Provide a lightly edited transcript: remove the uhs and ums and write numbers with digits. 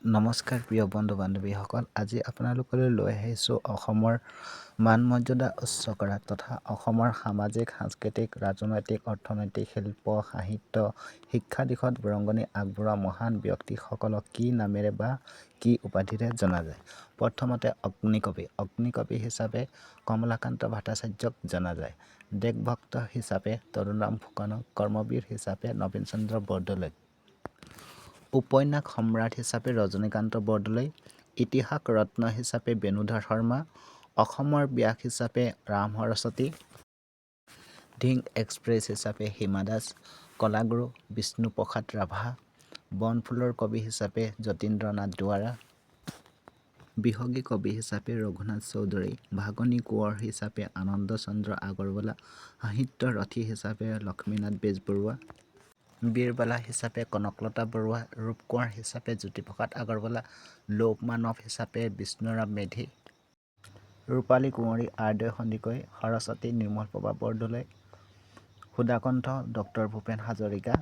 নমস্কাৰ প্ৰিয় বন্ধু বান্ধৱীসকল, আজি আপোনালোকলৈ লৈ আহিছোঁ অসমৰ মান মৰ্যাদা উচ্চ কৰা তথা অসমৰ সামাজিক, সাংস্কৃতিক, ৰাজনৈতিক, অৰ্থনৈতিক, শিল্প, সাহিত্য, শিক্ষা দিশত বৰঙণি আগবঢ়োৱা মহান ব্যক্তিসকলক কি নামেৰে বা কি উপাধিৰে জনা যায়। প্ৰথমতে অগ্নিকবি হিচাপে কমলাকান্ত ভট্টাচাৰ্যক জনা যায়। দেশভক্ত হিচাপে তৰুণৰাম ফুকনক, কৰ্মবীৰ হিচাপে নবীন চন্দ্ৰ বৰদলৈক, উপন্যাস সম্ৰাট হিচাপে ৰজনীকান্ত বৰদলৈ, ইতিহাস ৰত্ন হিচাপে বেণুধৰ শৰ্মা, অসমৰ ব্যাস হিচাপে ৰাম সৰস্বতী, ধিং এক্সপ্ৰেছ হিচাপে হিমা দাস, কলাগুৰু বিষ্ণুপ্ৰসাদ ৰাভা, বনফুলৰ কবি হিচাপে যতীন্দ্ৰ নাথ দুৱৰা, বিহগী কবি হিচাপে ৰঘুনাথ চৌধুৰী, ভাগনী কোঁৱৰ হিচাপে আনন্দ চন্দ্ৰ আগৰৱালা, সাহিত্য ৰথী হিচাপে লক্ষ্মীনাথ বেজবৰুৱা, বীৰবালা হিচাপে কনকলতা বৰুৱা, ৰূপকোঁৱৰ হিচাপে জ্যোতিপ্ৰসাদ আগৰৱালা, লৌহ মানৱ হিচাপে বিষ্ণুৰাম মেধি, ৰূপালী কুঁৱৰী আৰদৈ সন্দিকৈ, সৰস্বতী নিৰ্মলপ্ৰভা বৰদলৈ, সুধাকণ্ঠ ড ভূপেন হাজৰিকা,